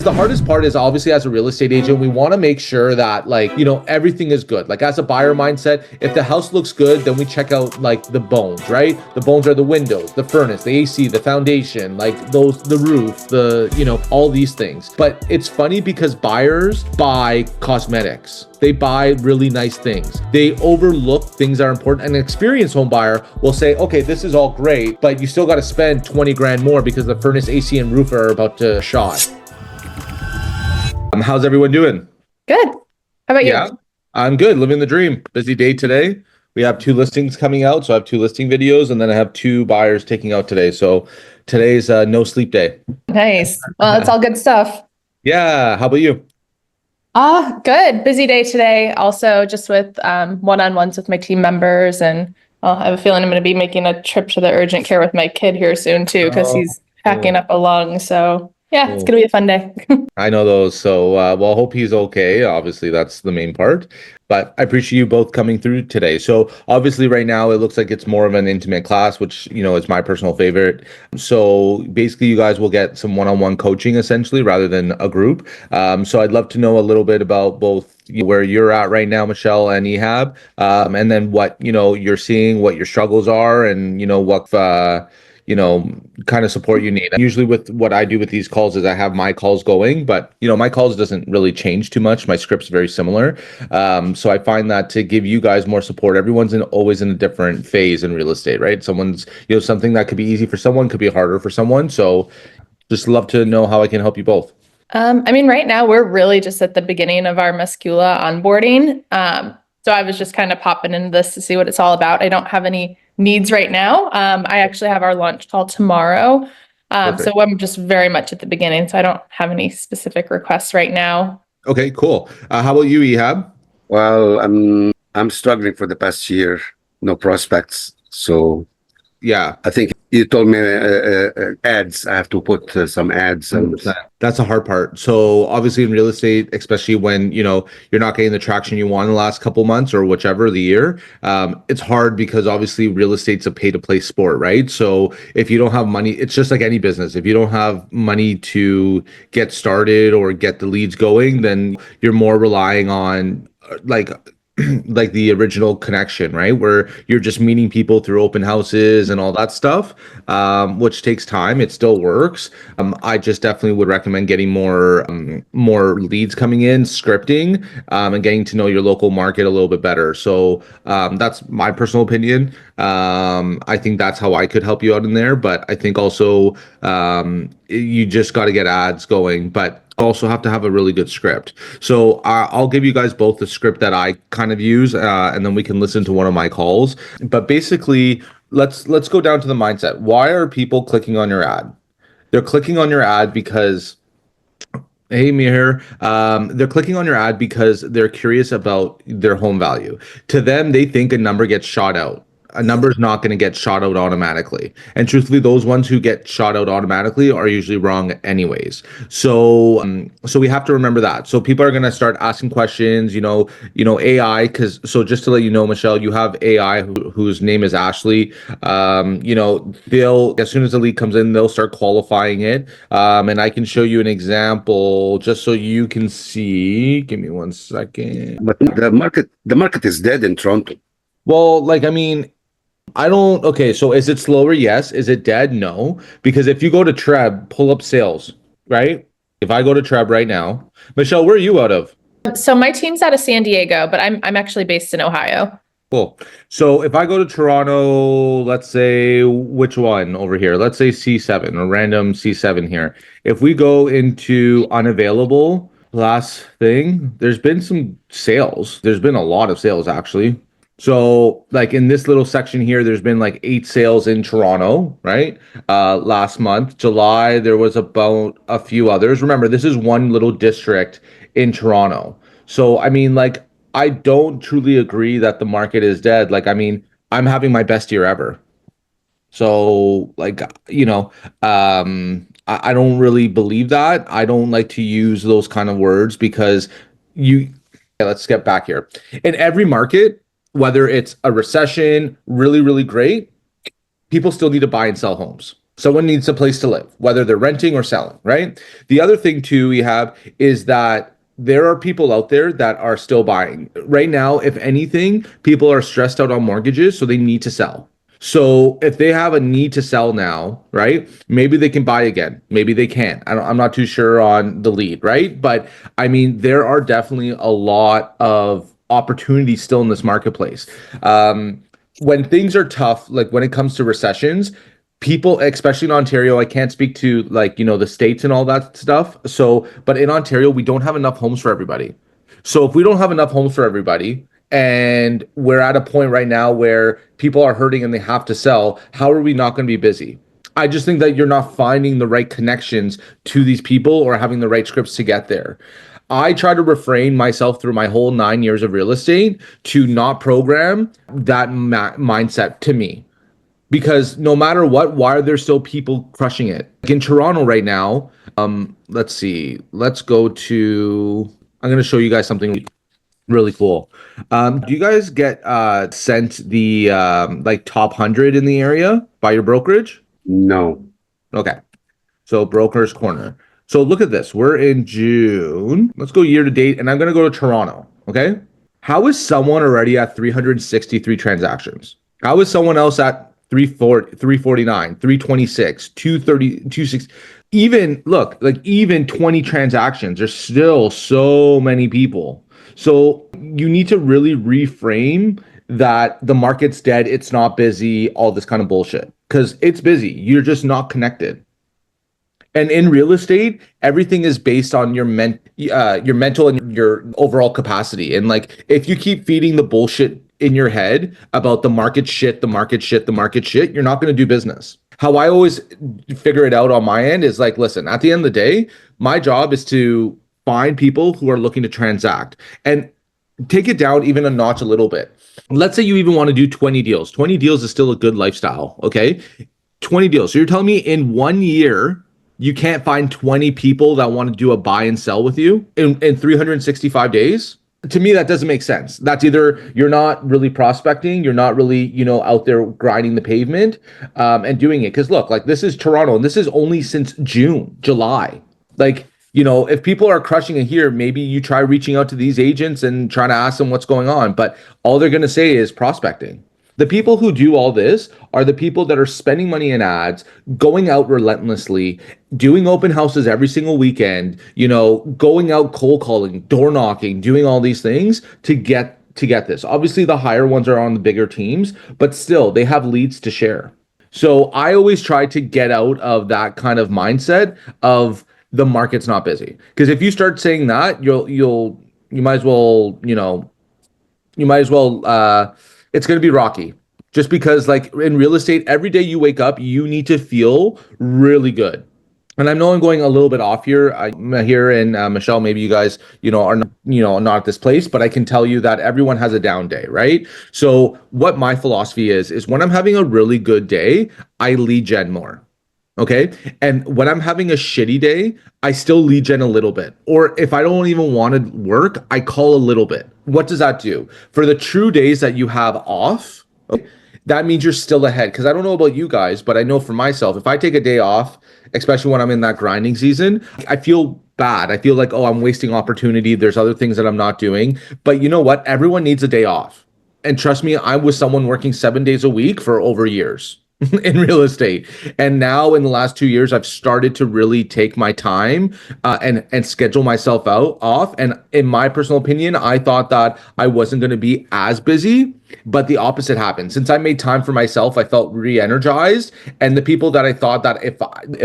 The hardest part is obviously as a real estate agent, we want to make sure that everything is good. Like as a buyer mindset, if the house looks good, then we check out like the bones, right? The bones are the windows, the furnace, the AC, the foundation, like the roof, all these things. But it's funny because buyers buy cosmetics. They buy really nice things. They overlook things that are important. An experienced home buyer will say, okay, this is all great, but you still got to spend 20 grand more because the furnace, AC, and roof are about to shot. How's everyone doing? Good. How about you? Yeah, I'm good. Living the dream. Busy day today. We have 2 listings coming out. So I have 2 listing videos and then I have 2 buyers taking out today. So today's no sleep day. Nice. Well, it's all good stuff. Yeah. How about you? Good. Busy day today. Also, just with one-on-ones with my team members, and I have a feeling I'm going to be making a trip to the urgent care with my kid here soon too, because he's packing up a lung. So yeah, it's going to be a fun day. I know those. So, well, hope he's okay. Obviously, that's the main part. But I appreciate you both coming through today. So, obviously, right now it looks like it's more of an intimate class, which, is my personal favorite. So, basically, you guys will get some one-on-one coaching essentially rather than a group. So, I'd love to know a little bit about both where you're at right now, Michelle and Ehab, and then what, you're seeing, what your struggles are, and, what, kind of support you need. Usually with what I do with these calls is I have my calls going, but my calls doesn't really change too much. My script's very similar. So I find that to give you guys more support, everyone's always in a different phase in real estate, right? Someone's, something that could be easy for someone could be harder for someone. So just love to know how I can help you both. Right now we're really just at the beginning of our Muscula onboarding. So I was just kind of popping into this to see what it's all about. I don't have any needs right now. I actually have our launch call tomorrow. So I'm just very much at the beginning. So I don't have any specific requests right now. Okay, cool. How about you, Ehab? Well, I'm struggling for the past year. No prospects. So Yeah. I think you told me ads. I have to put some ads. And That's the hard part. So obviously in real estate, especially when you're not getting the traction you want in the last couple months or whichever the year, it's hard because obviously real estate's a pay to play sport, right? So if you don't have money, it's just like any business. If you don't have money to get started or get the leads going, then you're more relying on like like the original connection, right? Where you're just meeting people through open houses and all that stuff, which takes time. It still works. I just definitely would recommend getting more leads coming in, scripting, and getting to know your local market a little bit better. So that's my personal opinion. I think that's how I could help you out in there. But I think also you just got to get ads going. But also have to have a really good script. So I'll give you guys both the script that I kind of use, and then we can listen to one of my calls. But basically, let's go down to the mindset. Why are people clicking on your ad? They're clicking on your ad because, hey, Mihir, they're clicking on your ad because they're curious about their home value. To them, they think a number gets shot out. A number is not going to get shot out automatically. And truthfully, those ones who get shot out automatically are usually wrong anyways. So we have to remember that. So people are going to start asking questions, AI, so just to let you know, Michelle, you have AI whose name is Ashley. They'll, as soon as the lead comes in, they'll start qualifying it. And I can show you an example just so you can see. Give me 1 second. but the market is dead in Toronto. Well, okay, so is it slower? Yes. Is it dead? No. Because if you go to Treb, pull up sales, right? If I go to Treb right now, Michelle, where are you out of? So my team's out of San Diego, but I'm actually based in Ohio. Cool. So if I go to Toronto, let's say which one over here? Let's say C7, a random C7 here. If we go into unavailable, last thing, there's been some sales. There's been a lot of sales actually. So like in this little section here, there's been like 8 sales in Toronto, right? Last month, July, there was about a few others. Remember, this is one little district in Toronto. So, I don't truly agree that the market is dead. I'm having my best year ever. So I don't really believe that. I don't like to use those kind of words because let's get back here. In every market, whether it's a recession, really, really great, people still need to buy and sell homes. Someone needs a place to live, whether they're renting or selling, right? The other thing too we have is that there are people out there that are still buying. Right now, if anything, people are stressed out on mortgages, so they need to sell. So if they have a need to sell now, right? Maybe they can buy again. Maybe they can't. I'm not too sure on the lead, right? But I mean, there are definitely a lot of opportunities still in this marketplace. When things are tough, like when it comes to recessions, people, especially in Ontario, I can't speak to like, the states and all that stuff. So, but in Ontario, we don't have enough homes for everybody. So if we don't have enough homes for everybody, and we're at a point right now where people are hurting and they have to sell, how are we not going to be busy? I just think that you're not finding the right connections to these people or having the right scripts to get there. I try to refrain myself through my whole 9 years of real estate to not program that mindset to me, because no matter what, why are there still people crushing it? Like in Toronto right now, let's see, let's go to, I'm going to show you guys something really cool. Do you guys get sent the like top 100 in the area by your brokerage? No. Okay. So Broker's Corner. So look at this. We're in June. Let's go year to date, and I'm going to go to Toronto. Okay. How is someone already at 363 transactions? How is someone else at 340, 349, 326, 230, 260? Even look, like even 20 transactions, there's still so many people. So you need to really reframe that the market's dead, it's not busy, all this kind of bullshit. Because it's busy. You're just not connected. And in real estate, everything is based on your mental and your overall capacity. And like, if you keep feeding the bullshit in your head about the market shit, you're not going to do business. How I always figure it out on my end is like, listen, at the end of the day, my job is to find people who are looking to transact and take it down even a notch a little bit. Let's say you even want to do 20 deals. 20 deals is still a good lifestyle. Okay. 20 deals. So you're telling me in 1 year, you can't find 20 people that want to do a buy and sell with you in 365 days? To me, that doesn't make sense. That's either you're not really prospecting, you're not really, out there grinding the pavement and doing it. Because look, like this is Toronto, and this is only since June, July. Like, if people are crushing it here, maybe you try reaching out to these agents and trying to ask them what's going on. But all they're going to say is prospecting. The people who do all this are the people that are spending money in ads, going out relentlessly, doing open houses every single weekend, going out cold calling, door knocking, doing all these things to get this. Obviously, the higher ones are on the bigger teams, but still they have leads to share. So I always try to get out of that kind of mindset of the market's not busy. Because if you start saying that, you might as well, it's going to be rocky. Just because like in real estate, every day you wake up, you need to feel really good. And I know I'm going a little bit off here. I'm here, and Michelle, maybe you guys, are not at this place, but I can tell you that everyone has a down day, right? So what my philosophy is when I'm having a really good day, I lead gen more. Okay. And when I'm having a shitty day, I still lead gen a little bit. Or if I don't even want to work, I call a little bit. What does that do? For the true days that you have off, okay, that means you're still ahead. Because I don't know about you guys, but I know for myself, if I take a day off, especially when I'm in that grinding season, I feel bad. I feel like, oh, I'm wasting opportunity. There's other things that I'm not doing. But you know what? Everyone needs a day off. And trust me, I was someone working 7 days a week for over years in real estate. And now in the last 2 years, I've started to really take my time and schedule myself off. And in my personal opinion, I thought that I wasn't going to be as busy, but the opposite happened. Since I made time for myself, I felt re-energized. And the people that I thought that if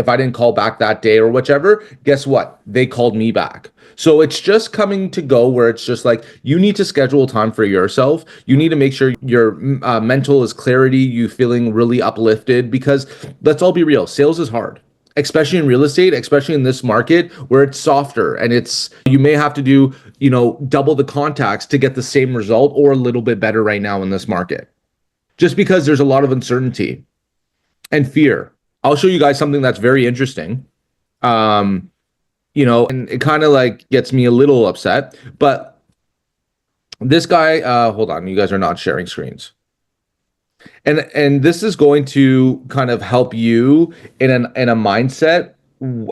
I didn't call back that day or whichever, guess what? They called me back. So it's just coming to go where it's just like, you need to schedule time for yourself. You need to make sure your mental is clarity, you feeling really uplifted, because let's all be real, sales is hard, especially in real estate, especially in this market where it's softer and you may have to do, double the contacts to get the same result or a little bit better right now in this market, just because there's a lot of uncertainty and fear. I'll show you guys something that's very interesting. And it kind of like gets me a little upset, but this guy, hold on, you guys are not sharing screens. And this is going to kind of help you in a mindset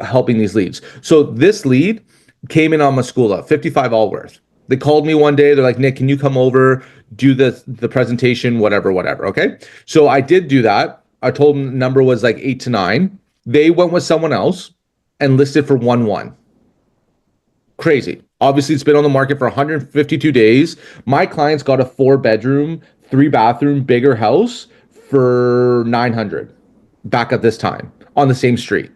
helping these leads. So this lead came in on Muscula, 55 Allworth. They called me one day. They're like, Nick, can you come over, do the presentation, whatever. Okay. So I did do that. I told them the number was like 8 to 9. They went with someone else and listed for 1-1. Crazy. Obviously, it's been on the market for 152 days. My clients got a 4-bedroom, 3-bathroom, bigger house for 900 back at this time on the same street.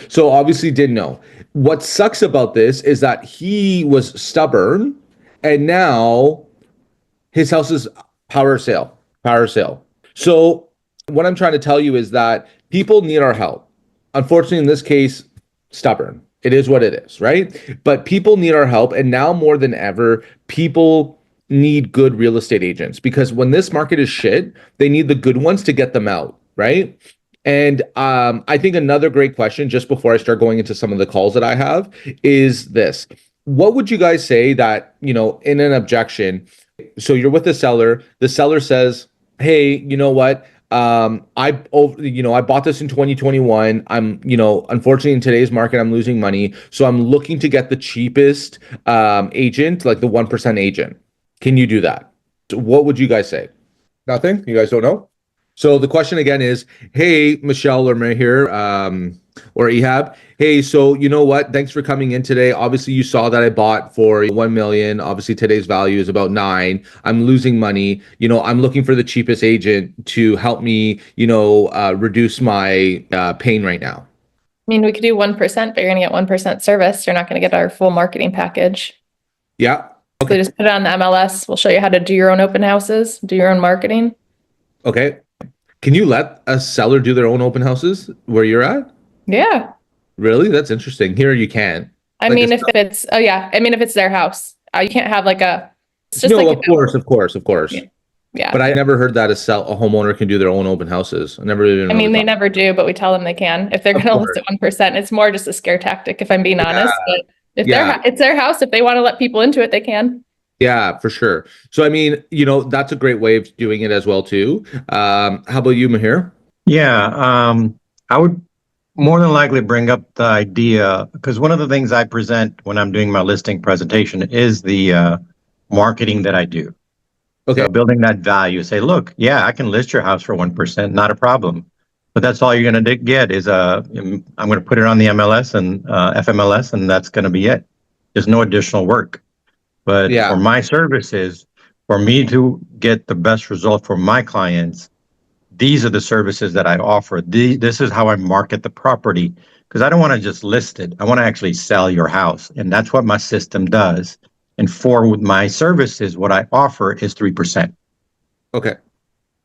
So obviously didn't know. What sucks about this is that he was stubborn and now his house is power sale. So what I'm trying to tell you is that people need our help. Unfortunately, in this case, stubborn. It is what it is, right? But people need our help. And now more than ever, people need good real estate agents because when this market is shit, they need the good ones to get them out, right? And I think another great question, just before I start going into some of the calls that I have, is this. What would you guys say that, in an objection, so you're with the seller says, hey, you know what? I bought this in 2021. I'm, unfortunately in today's market, I'm losing money. So I'm looking to get the cheapest agent, like the 1% agent. Can you do that? So what would you guys say? Nothing? You guys don't know? So the question again is, hey, Michelle or Mahir, or Ehab, hey, so you know what? Thanks for coming in today. Obviously, you saw that I bought for 1 million. Obviously, today's value is about 9. I'm losing money. I'm looking for the cheapest agent to help me, reduce my pain right now. I mean, we could do 1%, but you're going to get 1% service. You're not going to get our full marketing package. Yeah. Okay. So just put it on the MLS. We'll show you how to do your own open houses, do your own marketing. Okay. Can you let a seller do their own open houses where you're at? Yeah. Really? That's interesting. Here you can. I mean, if it's their house, you can't have it's just of course. Yeah. But I never heard that a homeowner can do their own open houses. I never even. They never do, but we tell them they can if they're going to list at 1%. It's more just a scare tactic, if I'm being honest. But if it's their house, if they want to let people into it, they can. Yeah, for sure. So, I mean, that's a great way of doing it as well, too. How about you, Mahir? Yeah, I would more than likely bring up the idea because one of the things I present when I'm doing my listing presentation is the marketing that I do. Okay. So building that value, say, look, yeah, I can list your house for 1%, not a problem. But that's all you're going to get is I'm going to put it on the MLS and FMLS, and that's going to be it. There's no additional work. But for my services, for me to get the best result for my clients, these are the services that I offer. This is how I market the property because I don't want to just list it. I want to actually sell your house. And that's what my system does. And for my services, what I offer is 3%. Okay.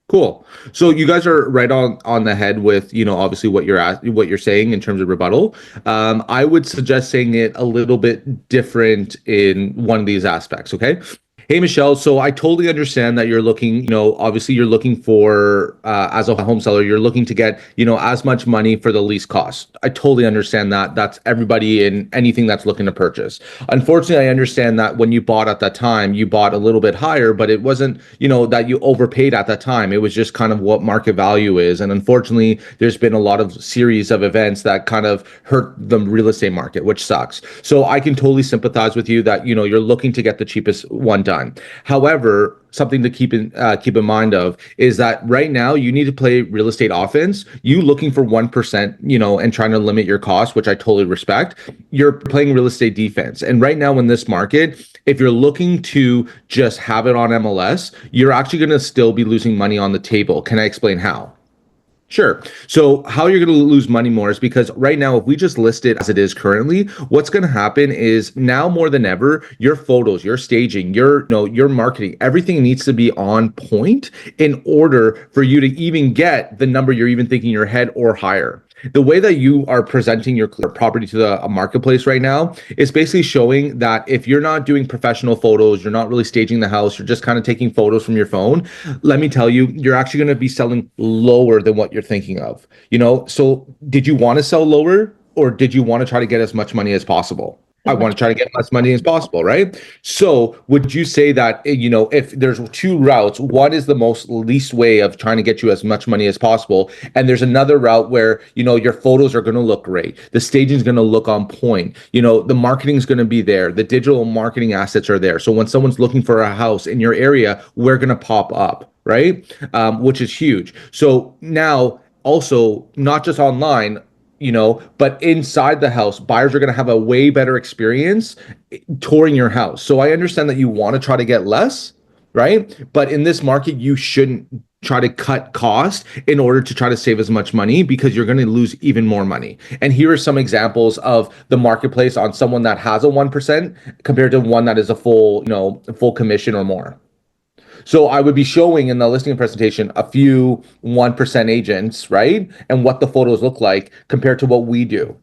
Cool. So you guys are right on the head with, obviously what you're saying in terms of rebuttal. I would suggest saying it a little bit different in one of these aspects. Okay. Hey, Michelle. So I totally understand that you're looking, obviously you're looking for, as a home seller, you're looking to get, as much money for the least cost. I totally understand that. That's everybody in anything that's looking to purchase. Unfortunately, I understand that when you bought at that time, you bought a little bit higher, but it wasn't, that you overpaid at that time. It was just kind of what market value is. And unfortunately, there's been a lot of series of events that kind of hurt the real estate market, which sucks. So I can totally sympathize with you that, you're looking to get the cheapest one done. However, something to keep in mind of is that right now you need to play real estate offense. You looking for 1%, and trying to limit your costs, which I totally respect. You're playing real estate defense. And right now in this market, if you're looking to just have it on MLS, you're actually going to still be losing money on the table. Can I explain how? Sure. So how you're going to lose money more is because right now, if we just list it as it is currently, what's going to happen is now more than ever, your photos, your staging, your marketing, everything needs to be on point in order for you to even get the number you're even thinking in your head or higher. The way that you are presenting your property to the marketplace right now is basically showing that if you're not doing professional photos, you're not really staging the house, you're just kind of taking photos from your phone, let me tell you, you're actually going to be selling lower than what you're thinking of. So did you want to sell lower or did you want to try to get as much money as possible? I want to try to get as money as possible, right? So would you say that, if there's two routes, one is the most least way of trying to get you as much money as possible, and there's another route where, your photos are going to look great, the staging is going to look on point, the marketing is going to be there, the digital marketing assets are there. So when someone's looking for a house in your area, we're going to pop up, right? Which is huge. So now also, not just online, but inside the house, buyers are going to have a way better experience touring your house. So I understand that you want to try to get less, right? But in this market, you shouldn't try to cut cost in order to try to save as much money, because you're going to lose even more money. And here are some examples of the marketplace on someone that has a 1% compared to one that is a full commission or more. So I would be showing in the listing presentation a few 1% agents, right? And what the photos look like compared to what we do.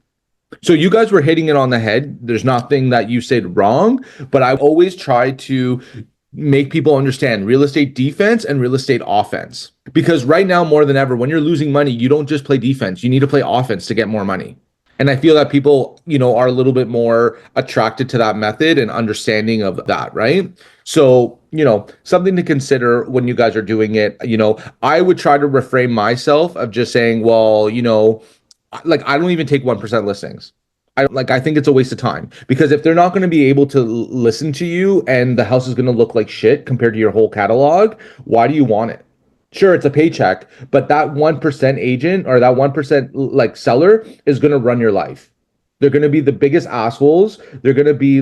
So you guys were hitting it on the head. There's nothing that you said wrong, but I always try to make people understand real estate defense and real estate offense. Because right now, more than ever, when you're losing money, you don't just play defense. You need to play offense to get more money. And I feel that people, are a little bit more attracted to that method and understanding of that, right? So, something to consider when you guys are doing it. I would try to refrain myself of just saying, well, I don't even take 1% listings. I think it's a waste of time, because if they're not going to be able to listen to you and the house is going to look like shit compared to your whole catalog, why do you want it? Sure, it's a paycheck, but that 1% agent or that 1% seller is going to run your life. They're going to be the biggest assholes. They're going to be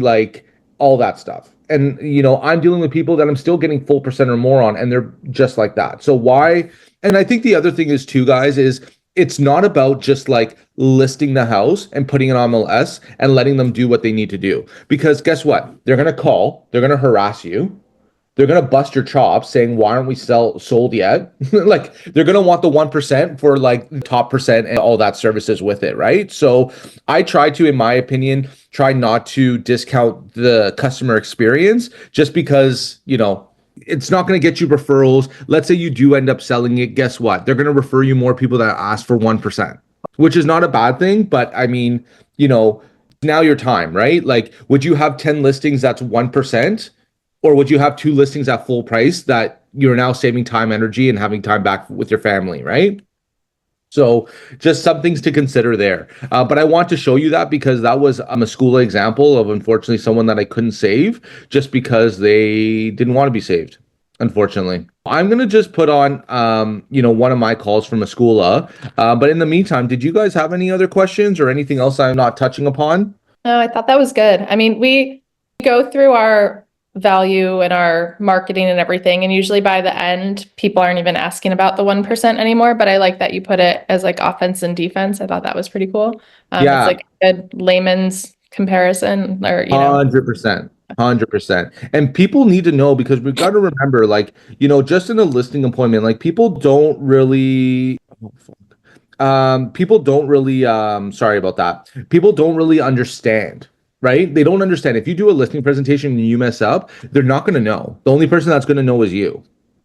all that stuff. And, I'm dealing with people that I'm still getting full percent or more on, and they're just like that. So why? And I think the other thing is too, guys, is it's not about just listing the house and putting it on MLS and letting them do what they need to do. Because guess what? They're going to call, they're going to harass you. They're going to bust your chops saying, why aren't we sold yet? They're going to want the 1% for top percent and all that services with it, right? So I try to, in my opinion, try not to discount the customer experience just because, it's not going to get you referrals. Let's say you do end up selling it. Guess what? They're going to refer you more people that ask for 1%, which is not a bad thing. But I mean, now your time, right? Would you have 10 listings that's 1%? Or would you have 2 listings at full price that you're now saving time, energy, and having time back with your family, right? So just some things to consider there. But I want to show you that because that was a Mescula example of, unfortunately, someone that I couldn't save just because they didn't want to be saved, unfortunately. I'm going to just put on, one of my calls from Mescula. But in the meantime, did you guys have any other questions or anything else I'm not touching upon? No, I thought that was good. I mean, we go through our value and our marketing and everything, and usually by the end people aren't even asking about the 1% anymore, but I like that you put it as offense and defense. I thought that was pretty cool. Yeah, it's a good layman's comparison, or 100%. And people need to know, because we've got to remember, just in a listing appointment, people don't really sorry about that, people don't really understand. Right? They don't understand. If you do a listing presentation and you mess up, they're not going to know. The only person that's going to know is you.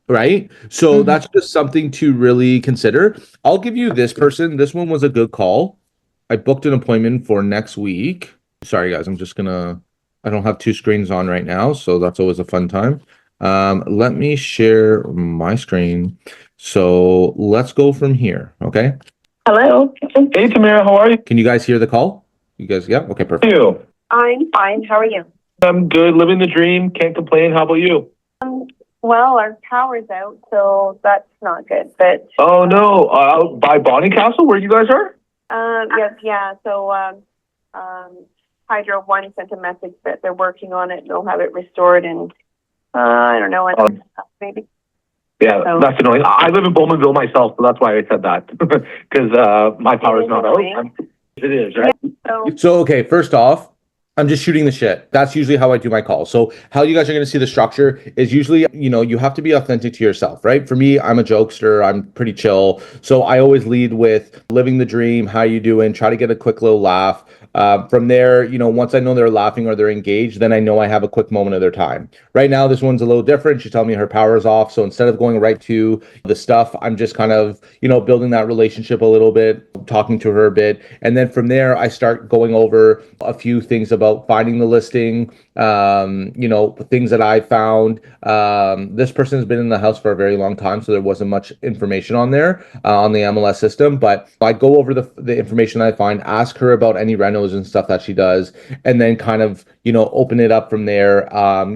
Right? So that's just something to really consider. I'll give you this person. This one was a good call. I booked an appointment for next week. Sorry, guys. I don't have 2 screens on right now, so that's always a fun time. Let me share my screen. So let's go from here. Okay. Hello. Hey, Tamara, how are you? Can you guys hear the call? You guys, yeah? Okay, perfect. How are you? I'm fine. How are you? I'm good, living the dream, can't complain. How about you? Well, our power's out, so that's not good. But Oh no, by Bonnie Castle, where you guys are? yes, yeah. So Hydro One sent a message that they're working on it and they'll have it restored in I don't know, maybe. Yeah, So- that's annoying. I live in Bowmanville myself, so that's why I said that. Because my power's not out. annoying. It is, right? So, okay, first off, I'm just shooting the shit. That's usually how I do my calls. So how you guys are going to see the structure is usually, you have to be authentic to yourself, right? For me, I'm a jokester. I'm pretty chill. So I always lead with living the dream. How you doing? Try to get a quick little laugh. From there, once I know they're laughing or they're engaged, then I know I have a quick moment of their time. Right now, this one's a little different. She's telling me her power is off. So instead of going right to the stuff, I'm just kind of, building that relationship a little bit, talking to her a bit. And then from there, I start going over a few things about finding the listing, things that I found. This person has been in the house for a very long time, so there wasn't much information on there on the MLS system. But I go over the information I find, ask her about any renos and stuff that she does, and then kind of open it up from there.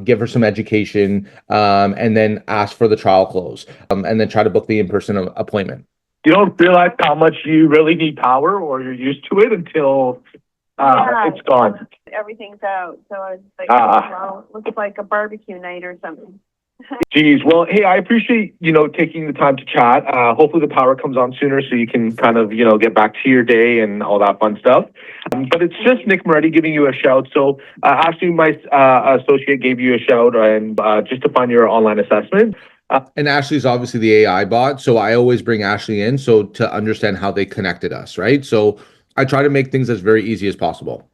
Give her some education, and then ask for the trial close, and then try to book the in-person appointment. You don't realize how much you really need power, or you're used to it until it's gone. Everything's out, so it's like, Ah. it looks like a barbecue night or something. Geez, well, hey, I appreciate, taking the time to chat. Hopefully the power comes on sooner so you can kind of, get back to your day and all that fun stuff. But it's just Nick Moretti giving you a shout. So Ashley, my associate, gave you a shout and just to find your online assessment. And Ashley's obviously the AI bot, so I always bring Ashley in so to understand how they connected us, right? So I try to make things as very easy as possible.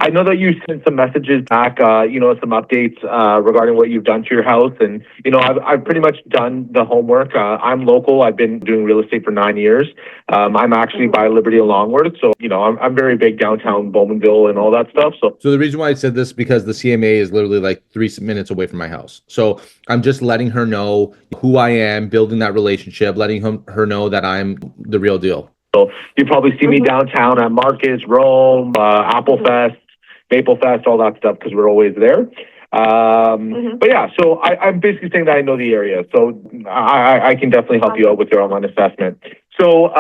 I know that you sent some messages back, some updates regarding what you've done to your house, and I've pretty much done the homework. I'm local. I've been doing real estate for 9 years. I'm actually by Liberty and Longworth, so I'm very big downtown Bowmanville and all that stuff. So the reason why I said this because the CMA is literally like 3 minutes away from my house. So I'm just letting her know who I am, building that relationship, letting her know that I'm the real deal. So you probably see me downtown at Marcus, Rome, Applefest, Maplefest, all that stuff because we're always there. But yeah, so I'm basically saying that I know the area, so I can definitely help you out with your online assessment. So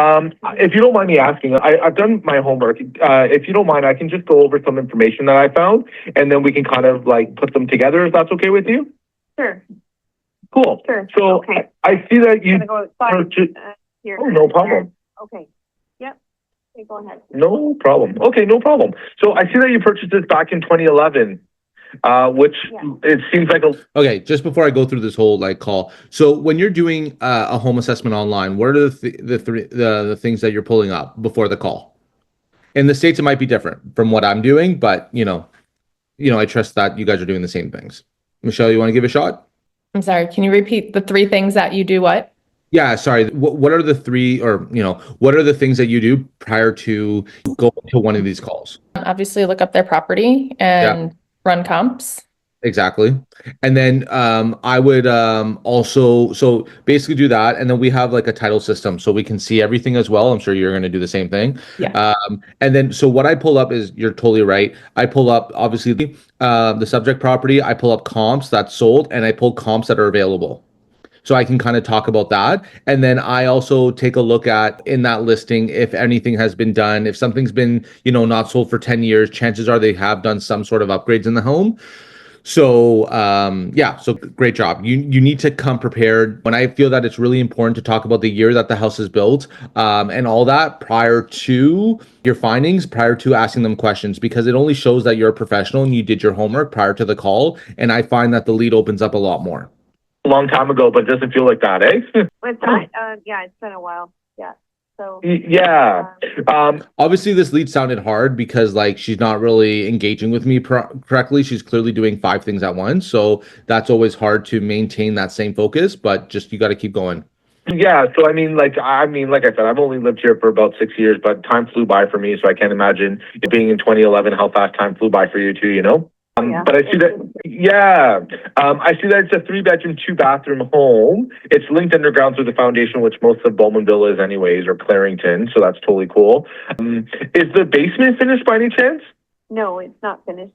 if you don't mind me asking, I've done my homework. If you don't mind, I can just go over some information that I found, and then we can kind of like put them together. If that's okay with you? Sure. Cool. Sure. So Okay. I see that you I'm gonna go outside. purchased. Here. Oh, no problem. Okay. Yep. Okay, go ahead. No problem. Okay, no problem. So I see that you purchased this back in 2011, which it seems like a. Okay, just before I go through this whole call, so when you're doing a home assessment online, what are the things that you're pulling up before the call? In the States, it might be different from what I'm doing, but I trust that you guys are doing the same things. Michelle, you want to give a shot? I'm sorry, can you repeat the three things that you do what? Yeah, sorry. What are the three, or what are the things that you do prior to going to one of these calls? Obviously look up their property and run comps. Exactly. And then I would also so basically do that, and then we have like a title system so we can see everything as well. I'm sure you're going to do the same thing. Yeah. And then so what I pull up is, you're totally right. I pull up obviously the subject property, I pull up comps that's sold, and I pull comps that are available. So I can kind of talk about that. And then I also take a look at in that listing, if anything has been done, if something's been, not sold for 10 years, chances are they have done some sort of upgrades in the home. So, so great job. You need to come prepared. When I feel that it's really important to talk about the year that the house is built, and all that prior to your findings, prior to asking them questions, because it only shows that you're a professional and you did your homework prior to the call. And I find that the lead opens up a lot more. Long time ago, but it doesn't feel like that, eh? What's that? Yeah, it's been a while. Yeah. So. Yeah. Obviously this lead sounded hard because she's not really engaging with me correctly. She's clearly doing 5 things at once. So that's always hard to maintain that same focus, but just, you got to keep going. Yeah. So, like I said, I've only lived here for about 6 years, but time flew by for me. So I can't imagine it being in 2011, how fast time flew by for you too, But I see that, I see that it's a 3-bedroom, 2-bathroom home. It's linked underground through the foundation, which most of Bowmanville is anyways, or Clarington. So that's totally cool. Is the basement finished by any chance? No, it's not finished.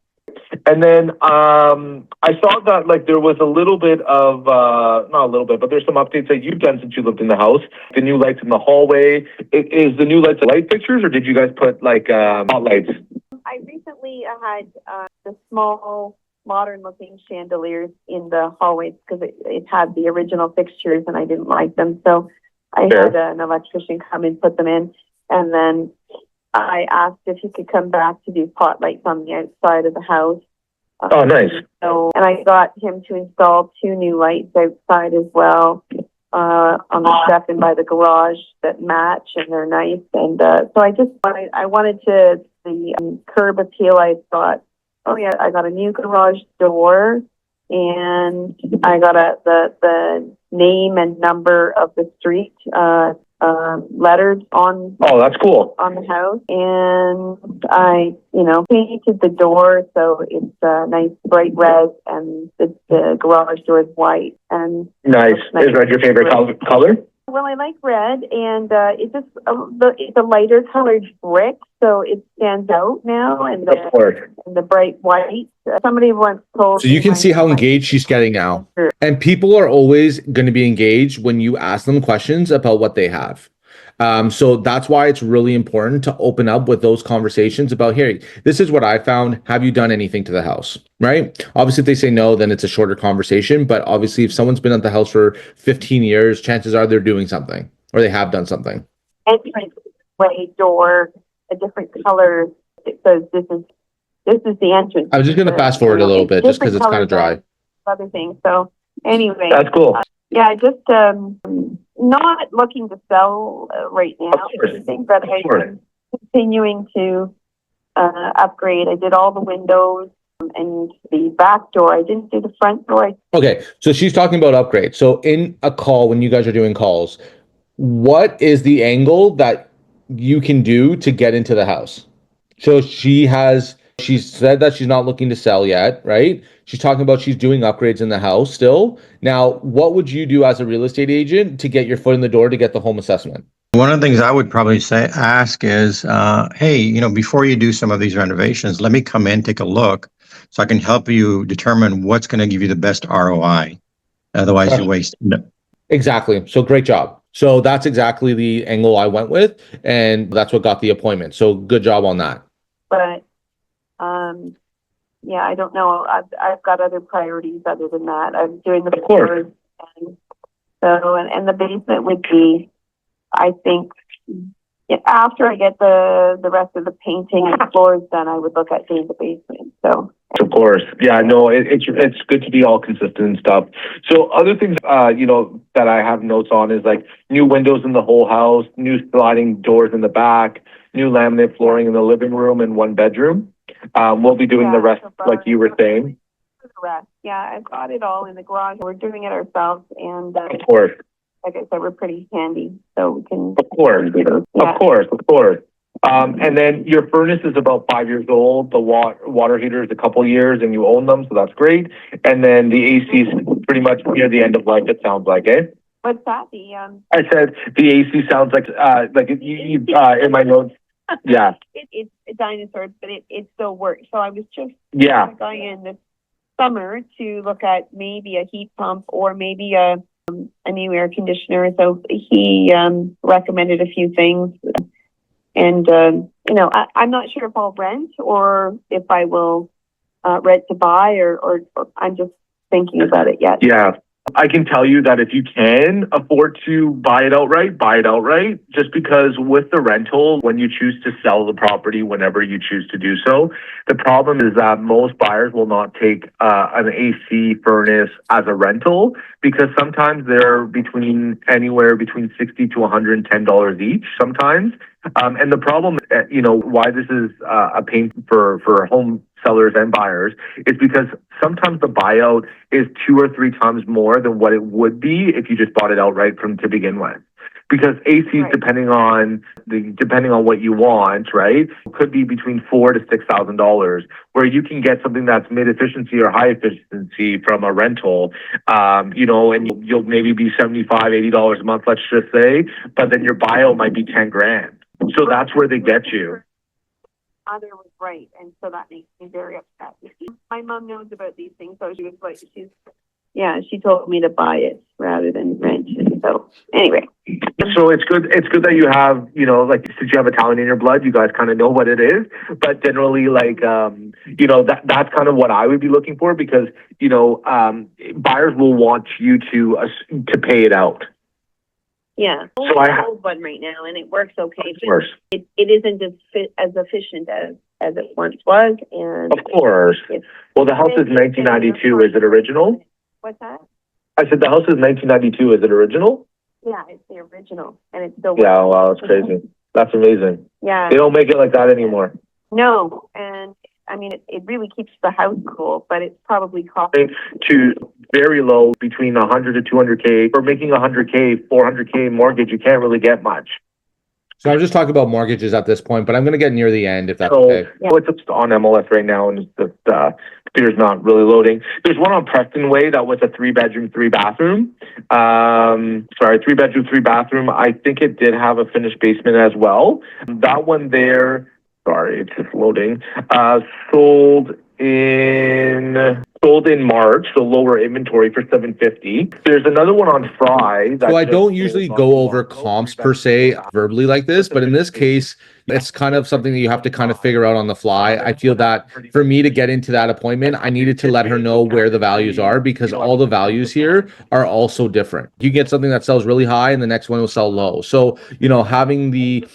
And then I saw that there was a little bit of, not a little bit, but there's some updates that you've done since you lived in the house. The new lights in the hallway. Is the new lights light fixtures, or did you guys put hot lights? I recently had the small modern-looking chandeliers in the hallways because it had the original fixtures and I didn't like them. So I had an electrician come and put them in. And then I asked if he could come back to do spotlights on the outside of the house. Oh, nice. And I got him to install 2 new lights outside as well on the step and by the garage that match, and they're nice. And so I wanted to the curb appeal, I got, oh yeah, I got a new garage door, and I got the name and number of the street lettered on Oh, that's cool. the house, and I, painted the door so it's a nice bright red, and the garage door is white. And Nice. Nice. Is red your favorite color? well, I like red, and it's just it's a lighter colored brick, so it stands out now, and Of course. the bright white. Somebody once told So you me can see how engaged she's getting now. And people are always going to be engaged when you ask them questions about what they have. So that's why it's really important to open up with those conversations about, here, this is what I found. Have you done anything to the house? Right? Obviously, if they say no, then it's a shorter conversation. But obviously, if someone's been at the house for 15 years, chances are they're doing something or they have done something. Entrance way door, a different color. It says this is the entrance. I was just going to fast forward a little bit just because it's kind of dry. Other things. So anyway, That's cool. yeah, I just not looking to sell right now. Of course. I think that Of course. I'm continuing to upgrade. I did all the windows and the back door. I didn't do the front door. Okay, so she's talking about upgrade. So in a call, when you guys are doing calls, what is the angle that you can do to get into the house? So she's said that she's not looking to sell yet, right? She's talking about she's doing upgrades in the house still. Now, what would you do as a real estate agent to get your foot in the door to get the home assessment? One of the things I would probably ask is, hey, before you do some of these renovations, let me come in, take a look, so I can help you determine what's going to give you the best ROI. Otherwise, you waste. Exactly. So great job. So that's exactly the angle I went with, and that's what got the appointment. So good job on that. But yeah, I don't know. I've got other priorities other than that. I'm doing the Of course. floors, and so and the basement would be, I think, after I get the rest of the painting and floors done, I would look at doing the basement. So Of course. Yeah, no, it's good to be all consistent and stuff. So other things, that I have notes on is like new windows in the whole house, new sliding doors in the back, new laminate flooring in the living room and one bedroom. We'll be doing the rest, like you were saying. The rest, yeah, I've got it all in the garage. We're doing it ourselves, and Of course. like I said, we're pretty handy, so we can Of course. do those. Of course. And then your furnace is about 5 years old. The water heater is a couple years and you own them, so that's great. And then the AC is pretty much near the end of life, it sounds like, eh? What's that? I said the AC sounds like you in my notes. Yeah. It's a dinosaur, but it still works. So I was just Yeah. going in this summer to look at maybe a heat pump or maybe a new air conditioner. So he recommended a few things. And, I'm not sure if I'll rent or if I will rent to buy or I'm just thinking about it yet. Yeah. I can tell you that if you can afford to buy it outright, just because with the rental, when you choose to sell the property, whenever you choose to do so, the problem is that most buyers will not take an AC furnace as a rental because sometimes they're anywhere between $60 to $110 each sometimes. And the problem, why this is a pain for home sellers and buyers is because sometimes the buyout is 2 or 3 times more than what it would be if you just bought it outright to begin with. Because ACs, Right. depending on what you want, right, could be between $4,000 to $6,000, where you can get something that's mid efficiency or high efficiency from a rental, and you'll maybe be $75, $80 a month, let's just say, but then your buyout might be 10 grand. So that's where they get you. Other was right, and so that makes me very upset. My mom knows about these things, so she was like, she told me to buy it rather than rent it. So anyway, So it's good that you have, since you have Italian in your blood, you guys kind of know what it is. But generally, that's kind of what I would be looking for because, buyers will want you to pay it out. yeah. So I have old one right now, and it works okay. Of course. It isn't as efficient as it once was, and Of course. Well, the house is 1992. Is it original? What's that? I said the house is 1992. Is it original? Yeah, it's the original, and it's still Yeah, wow, that's crazy. That's amazing. Yeah. They don't make it like that anymore. No, and I mean, it really keeps the house cool, but it's probably cost. To very low between 100 to 200K. For making 100K, 400K mortgage, you can't really get much. So I'm just talking about mortgages at this point, but I'm going to get near the end if that's So, okay. it's just on MLS right now, and the computer's not really loading. There's one on Preston Way that was a 3-bedroom, 3-bathroom. 3-bedroom, 3-bathroom. I think it did have a finished basement as well. That one there, sorry, it's just loading. Sold in March, so lower inventory for 750. There's another one on Fry. So I don't usually go over comps per se verbally like this, but in this case, it's kind of something that you have to kind of figure out on the fly. I feel that for me to get into that appointment, I needed to let her know where the values are because all the values here are also different. You get something that sells really high and the next one will sell low. So, having the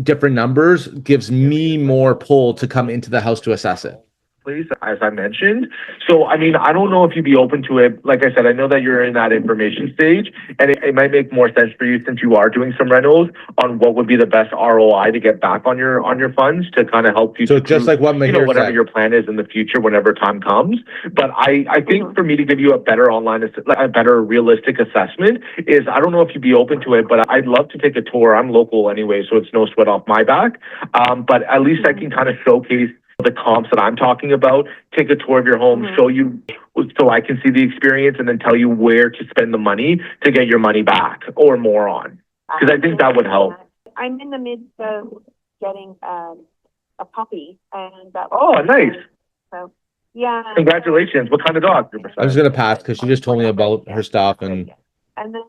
different numbers gives me more pull to come into the house to assess it. Please, as I mentioned. So, I mean, I don't know if you'd be open to it. Like I said, I know that you're in that information stage, and it might make more sense for you since you are doing some rentals on what would be the best ROI to get back on your funds to kind of help you. So just like what Mahir whatever said. your plan is in the future, whenever time comes. But I think for me to give you a better a better realistic assessment is, I don't know if you'd be open to it, but I'd love to take a tour. I'm local anyway, so it's no sweat off my back. But at least I can kind of showcase the comps that I'm talking about, take a tour of your home, show you so I can see the experience and then tell you where to spend the money to get your money back or more on. Because I think that would help. I'm in the midst of getting a puppy, and that. Oh, nice. So, yeah. Congratulations. What kind of dog? I was going to pass because she just told me about her stuff and then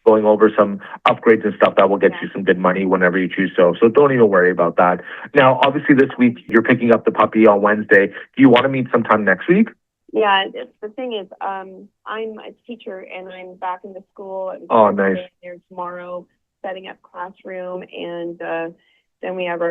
going over some upgrades and stuff that will get you some good money whenever you choose so. So don't even worry about that. Now, obviously this week you're picking up the puppy on Wednesday. Do you want to meet sometime next week? Yeah, the thing is, I'm a teacher and I'm back in the school. Oh, nice. There tomorrow, setting up classroom, and then we have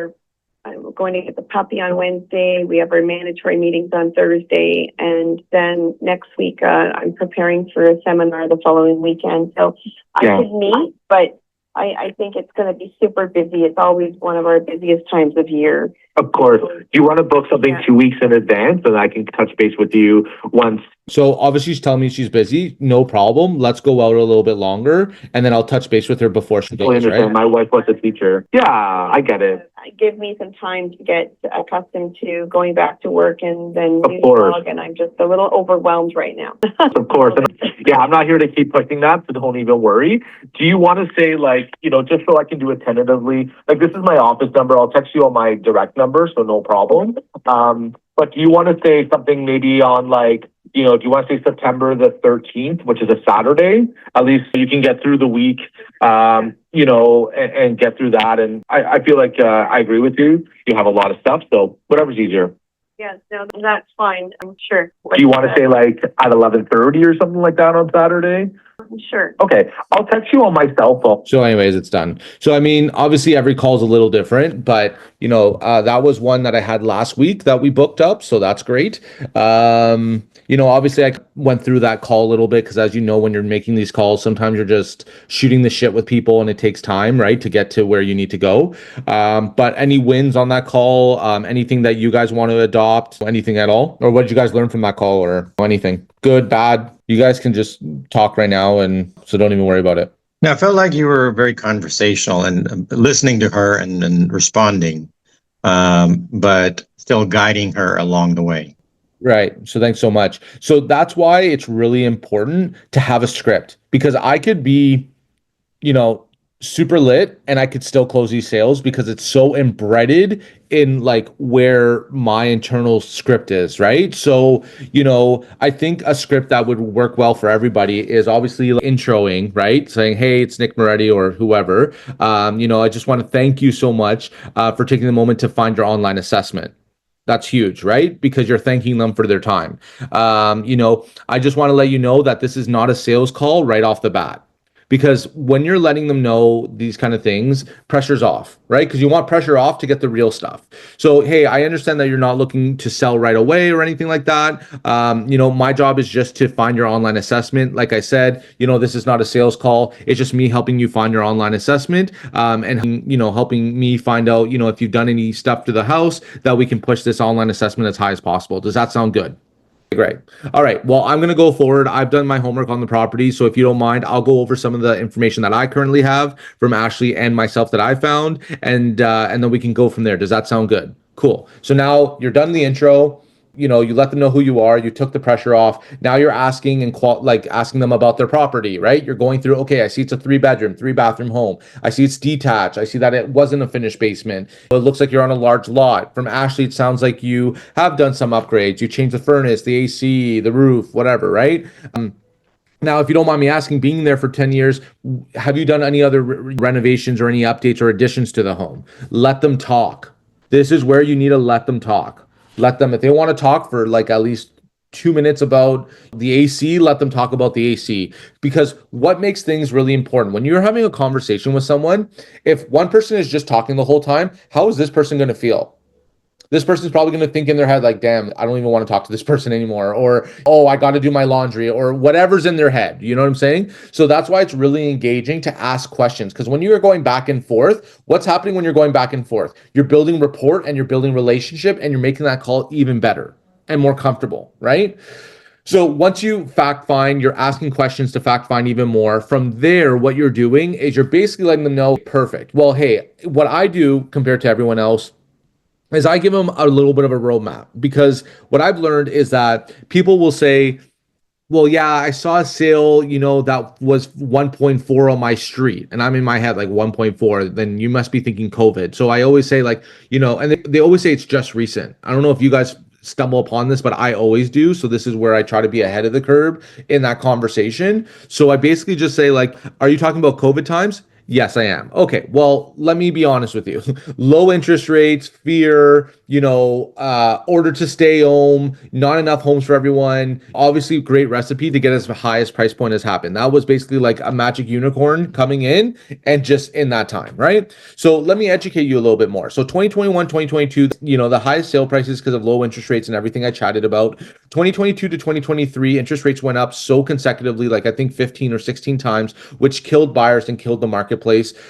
I'm going to get the puppy on Wednesday. We have our mandatory meetings on Thursday, and then next week I'm preparing for a seminar the following weekend. So I could meet, but I think it's going to be super busy. It's always one of our busiest times of year. Of course. Do you want to book something 2 weeks in advance, and I can touch base with you once? So obviously she's telling me she's busy. No problem. Let's go out a little bit longer, and then I'll touch base with her before she I goes, understand. right? My wife was a teacher. Yeah, I get it. Give me some time to get accustomed to going back to work and then Of new course. dog, and I'm just a little overwhelmed right now. Of course. And yeah, I'm not here to keep pushing that, so don't even worry. Do you want to say, like, just so I can do it tentatively, like, this is my office number. I'll text you on my direct number, so no problem. But do you want to say something maybe on, like, do you want to say September the 13th, which is a Saturday? At least you can get through the week, and get through that. And I feel like I agree with you. You have a lot of stuff, so whatever's easier. Yes, no, that's fine. I'm sure. Do you want to say like at 11:30 or something like that on Saturday? Sure. Okay, I'll text you on my cell phone. So anyways, it's done. So, I mean, obviously every call is a little different, but that was one that I had last week that we booked up. So that's great. Obviously I went through that call a little bit because, as you know, when you're making these calls, sometimes you're just shooting the shit with people and it takes time, right, to get to where you need to go. But any wins on that call, anything that you guys want to adopt, anything at all? Or what did you guys learn from that call, or anything? Good, bad? You guys can just talk right now, and so don't even worry about it. Now, I felt like you were very conversational and listening to her and responding, but still guiding her along the way. Right. So thanks so much. So that's why it's really important to have a script, because I could be, super lit and I could still close these sales because it's so embedded in like where my internal script is, right? So, I think a script that would work well for everybody is obviously introing, right? Saying, hey, it's Nick Moretti or whoever. I just want to thank you so much for taking the moment to find your online assessment. That's huge, right? Because you're thanking them for their time. I just want to let you know that this is not a sales call right off the bat. because when you're letting them know these kind of things, pressure's off, right? Because you want pressure off to get the real stuff. So, hey, I understand that you're not looking to sell right away or anything like that. My job is just to find your online assessment. Like I said, this is not a sales call. It's just me helping you find your online assessment, and helping me find out, if you've done any stuff to the house that we can push this online assessment as high as possible. Does that sound good? Great. All right. Well, I'm going to go forward. I've done my homework on the property. So if you don't mind, I'll go over some of the information that I currently have from Ashley and myself that I found, and then we can go from there. Does that sound good? Cool. So now you're done the intro. You let them know who you are. You took the pressure off. Now you're asking asking them about their property, right? You're going through, okay, I see it's a 3-bedroom, 3-bathroom home. I see it's detached. I see that it wasn't a finished basement. It looks like you're on a large lot. From Ashley, it sounds like you have done some upgrades. You changed the furnace, the AC, the roof, whatever, right? Now, if you don't mind me asking, being there for 10 years, have you done any other renovations or any updates or additions to the home? Let them talk. This is where you need to let them talk. Let them, if they want to talk for at least 2 minutes about the AC, let them talk about the AC. Because what makes things really important, when you're having a conversation with someone, if one person is just talking the whole time, how is this person going to feel? This person's probably going to think in their head, damn, I don't even want to talk to this person anymore. Or, oh, I got to do my laundry, or whatever's in their head. You know what I'm saying? So that's why it's really engaging to ask questions. Because when you are going back and forth, what's happening when you're going back and forth? You're building rapport and you're building relationship, and you're making that call even better and more comfortable, right? So once you fact find, you're asking questions to fact find even more. From there, what you're doing is you're basically letting them know, perfect. Well, hey, what I do compared to everyone else is I give them a little bit of a roadmap, because what I've learned is that people will say, well, yeah, I saw a sale, that was 1.4 on my street. And I'm in my head 1.4, then you must be thinking COVID. So I always say and they always say it's just recent. I don't know if you guys stumble upon this, but I always do. So this is where I try to be ahead of the curve in that conversation. So I basically just say are you talking about COVID times? Yes, I am. Okay, well, let me be honest with you. Low interest rates, fear, order to stay home, not enough homes for everyone. Obviously, great recipe to get as high as price point has happened. That was basically a magic unicorn coming in, and just in that time, right? So let me educate you a little bit more. So 2021, 2022, the highest sale prices because of low interest rates and everything I chatted about. 2022 to 2023, interest rates went up so consecutively, I think 15 or 16 times, which killed buyers and killed the marketplace.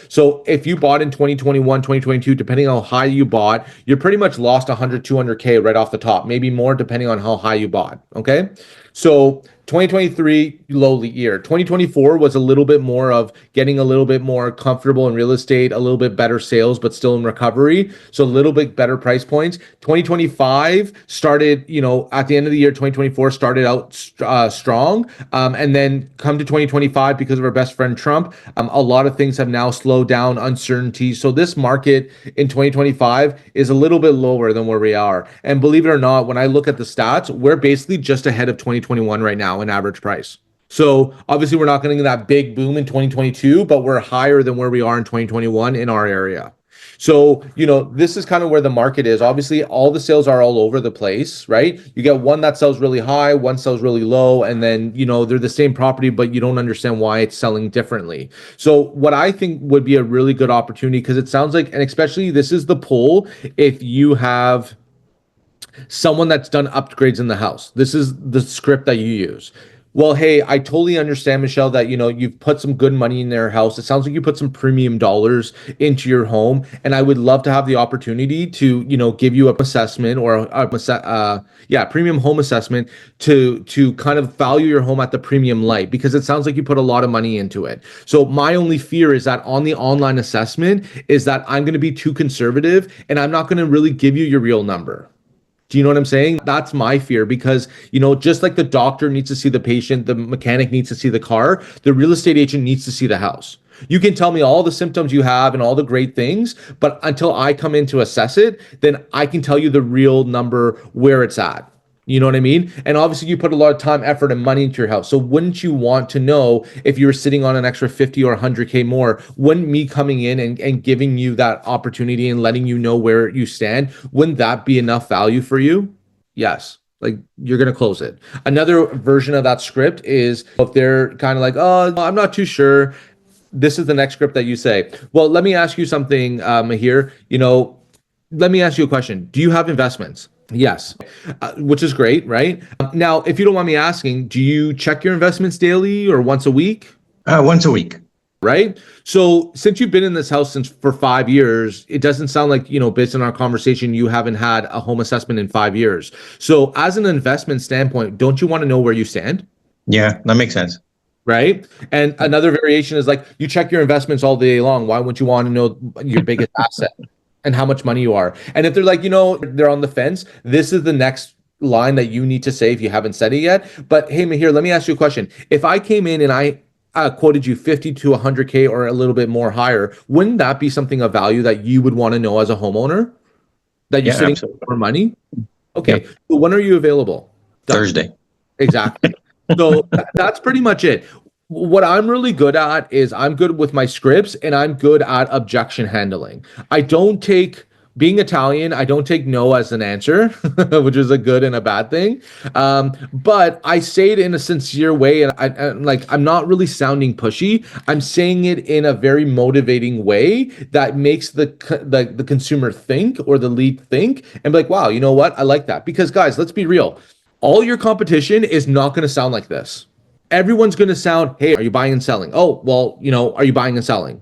So if you bought in 2021, 2022, depending on how high you bought, you're pretty much lost 100, 200K right off the top, maybe more depending on how high you bought. Okay. So 2023, low year. 2024 was a little bit more of getting a little bit more comfortable in real estate, a little bit better sales, but still in recovery. So a little bit better price points. 2025 started, at the end of the year, 2024 started out strong. And then come to 2025, because of our best friend Trump, a lot of things have now slowed down, uncertainty. So this market in 2025 is a little bit lower than where we are. And believe it or not, when I look at the stats, we're basically just ahead of 2021 right now in average price. So obviously we're not getting that big boom in 2022, but we're higher than where we are in 2021 in our area. So, this is kind of where the market is. Obviously, all the sales are all over the place, right? You get one that sells really high, one sells really low, and then, they're the same property, but you don't understand why it's selling differently. So what I think would be a really good opportunity, because it sounds like, and especially this is the pull, if you have someone that's done upgrades in the house. This is the script that you use. Well, hey, I totally understand, Michelle, that, you've put some good money in their house. It sounds like you put some premium dollars into your home. And I would love to have the opportunity to, give you a assessment or premium home assessment to kind of value your home at the premium light, because it sounds like you put a lot of money into it. So my only fear is that on the online assessment is that I'm going to be too conservative and I'm not going to really give you your real number. Do you know what I'm saying? That's my fear, because, just like the doctor needs to see the patient, the mechanic needs to see the car, the real estate agent needs to see the house. You can tell me all the symptoms you have and all the great things, but until I come in to assess it, then I can tell you the real number where it's at. You know what I mean? And obviously you put a lot of time, effort, and money into your house. So wouldn't you want to know if you were sitting on an extra 50 or 100K more? Wouldn't me coming in and giving you that opportunity and letting you know where you stand, wouldn't that be enough value for you? Yes. You're going to close it. Another version of that script is if they're kind of oh, I'm not too sure. this is the next script that you say. Well, let me ask you something, here. Let me ask you a question. Do you have investments? Yes, which is great, right? Now, if you don't mind me asking, do you check your investments daily or once a week? Once a week. Right? So since you've been in this house for 5 years, it doesn't sound like, based on our conversation, you haven't had a home assessment in 5 years. So as an investment standpoint, don't you want to know where you stand? Yeah, that makes sense. Right? And another variation is like, you check your investments all day long. Why wouldn't you want to know your biggest asset and how much money you are? And if they're like, they're on the fence, this is the next line that you need to say if you haven't said it yet. But hey, Mahir, let me ask you a question. If I came in and I quoted you 50 to 100K or a little bit more higher, wouldn't that be something of value that you would want to know as a homeowner? That you're sitting absolutely. for money? Okay. So when are you available? Thursday. Exactly. So that's pretty much it. What I'm really good at is I'm good with my scripts and I'm good at objection handling. Being Italian, I don't take no as an answer, which is a good and a bad thing. But I say it in a sincere way, and I'm not really sounding pushy. I'm saying it in a very motivating way that makes the consumer think, or the lead think, and be like, wow, you know what? I like that. Because guys, let's be real. All your competition is not going to sound like this. Everyone's going to sound, hey, are you buying and selling? Oh, well, are you buying and selling?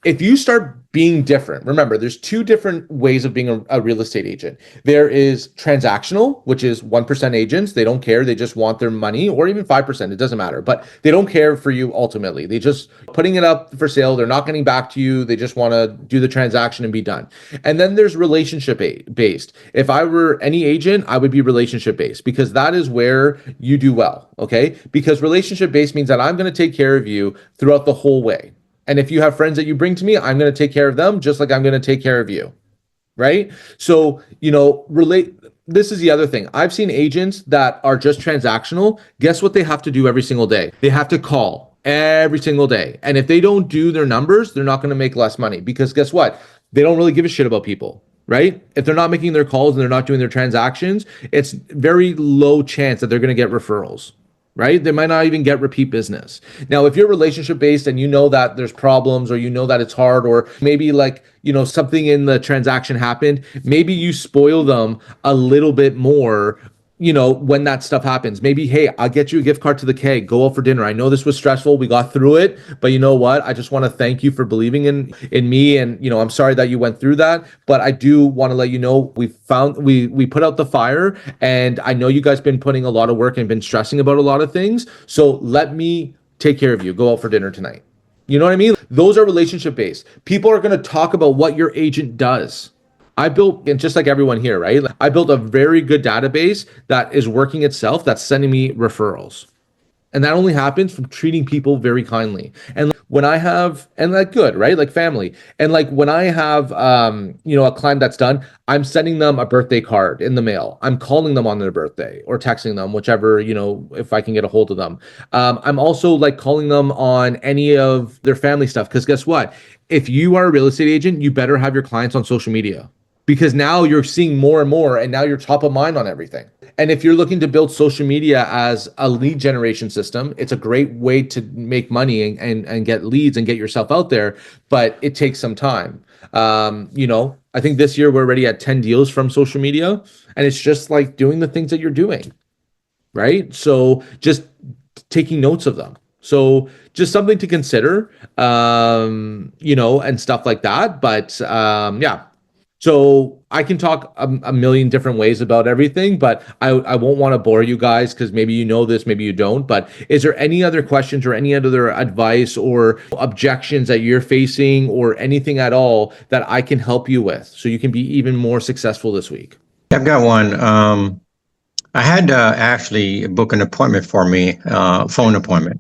If you start being different, remember, there's two different ways of being a real estate agent. There is transactional, which is 1% agents. They don't care. They just want their money, or even 5%. It doesn't matter. But they don't care for you ultimately. They just putting it up for sale. They're not getting back to you. They just want to do the transaction and be done. And then there's relationship based. If I were any agent, I would be relationship based, because that is where you do well. Okay. Because relationship based means that I'm going to take care of you throughout the whole way. And if you have friends that you bring to me, I'm going to take care of them just like I'm going to take care of you. Right? So, this is the other thing. I've seen agents that are just transactional. Guess what they have to do every single day? They have to call every single day. And if they don't do their numbers, they're not going to make less money, because guess what? They don't really give a shit about people. Right? If they're not making their calls and they're not doing their transactions, it's very low chance that they're going to get referrals. Right? They might not even get repeat business. Now, if you're relationship based and you know that there's problems, or you know that it's hard, or maybe something in the transaction happened, maybe you spoil them a little bit more, when that stuff happens. Maybe, hey, I'll get you a gift card to the Keg, go out for dinner. I know this was stressful. We got through it, but you know what? I just want to thank you for believing in me. And, I'm sorry that you went through that, but I do want to let you know we put out the fire, and I know you guys been putting a lot of work and been stressing about a lot of things. So let me take care of you. Go out for dinner tonight. You know what I mean? Those are relationship based. People are going to talk about what your agent does. I built, and just like everyone here, right? I built a very good database that is working itself, that's sending me referrals. And that only happens from treating people very kindly. And when I have, and good, right? Like family. And when I have, a client that's done, I'm sending them a birthday card in the mail. I'm calling them on their birthday or texting them, whichever, if I can get a hold of them. I'm also calling them on any of their family stuff. Because guess what? If you are a real estate agent, you better have your clients on social media, because now you're seeing more and more, and now you're top of mind on everything. And if you're looking to build social media as a lead generation system, it's a great way to make money and get leads and get yourself out there, but it takes some time. I think this year we're already at 10 deals from social media, and it's just doing the things that you're doing, right? So just taking notes of them. So just something to consider, and stuff like that. But yeah. So I can talk a million different ways about everything, but I won't want to bore you guys, because maybe you know this, maybe you don't. But is there any other questions or any other advice or objections that you're facing, or anything at all that I can help you with so you can be even more successful this week? I've got one. I had to actually book an appointment for me, phone appointment.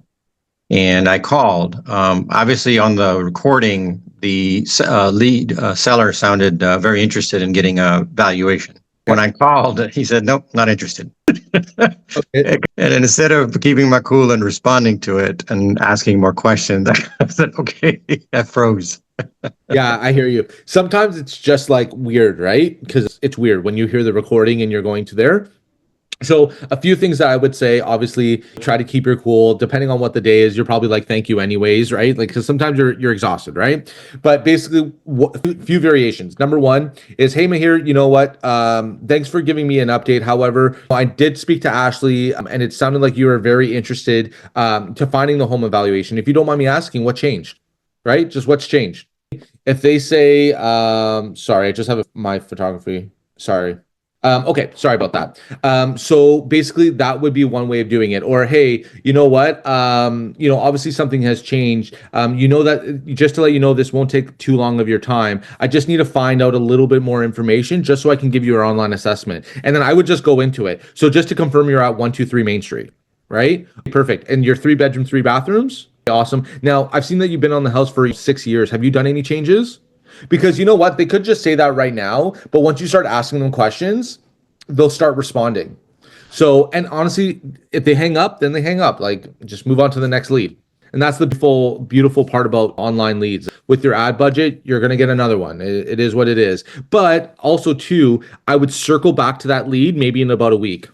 And I called. Obviously, on the recording, the lead seller sounded very interested in getting a valuation. When I called, he said, nope, not interested. Okay. And instead of keeping my cool and responding to it and asking more questions, I said, okay, I froze. Yeah, I hear you. Sometimes it's just weird, right? Because it's weird when you hear the recording and you're going to there. So a few things that I would say, obviously try to keep your cool. Depending on what the day is, you're probably like, thank you anyways, right? Like, because sometimes you're exhausted, right? But basically, few variations. Number one is, hey Mahir, you know what? Thanks for giving me an update. However, I did speak to Ashley, and it sounded like you were very interested to finding the home evaluation. If you don't mind me asking, what changed? Right? Just what's changed? If they say, sorry, I just have my photography. Sorry. Okay, sorry about that. So basically that would be one way of doing it. Or, hey, you know what? Obviously something has changed. That just to let you know, this won't take too long of your time. I just need to find out a little bit more information just so I can give you your online assessment. And then I would just go into it. So just to confirm, you're at 123 Main Street, right? Perfect. And your 3 bedroom, 3 bathrooms? Awesome. Now, I've seen that you've been on the house for 6 years. Have you done any changes? Because you know what? They could just say that right now, but once you start asking them questions, they'll start responding. So, and honestly, if they hang up, then they hang up. Like, just move on to the next lead. And that's the beautiful part about online leads. With your ad budget, you're going to get another one. It is what it is. But also, too, I would circle back to that lead maybe in about a week.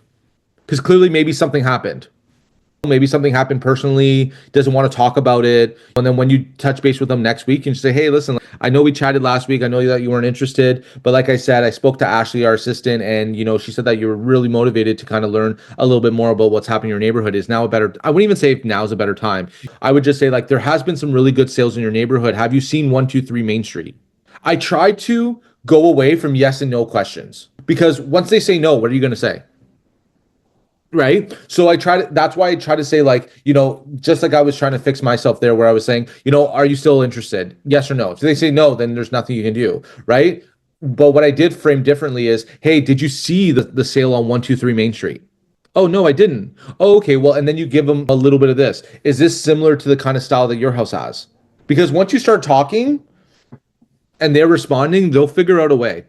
Because clearly, maybe something happened. Maybe something happened personally, doesn't want to talk about it. And then when you touch base with them next week and say, hey, listen, I know we chatted last week. I know that you weren't interested. But like I said, I spoke to Ashley, our assistant, and she said that you were really motivated to kind of learn a little bit more about what's happening in your neighborhood. Is now I wouldn't even say if now is a better time. I would just say, like, there has been some really good sales in your neighborhood. Have you seen 123 Main Street? I tried to go away from yes and no questions, because once they say no, what are you going to say? Right. So that's why I try to say, like, just like I was trying to fix myself there, where I was saying, are you still interested? Yes or no. If they say no, then there's nothing you can do. Right. But what I did frame differently is, hey, did you see the sale on 123 Main Street? Oh, no, I didn't. Oh, okay. Well, and then you give them a little bit of this. Is this similar to the kind of style that your house has? Because once you start talking and they're responding, they'll figure out a way.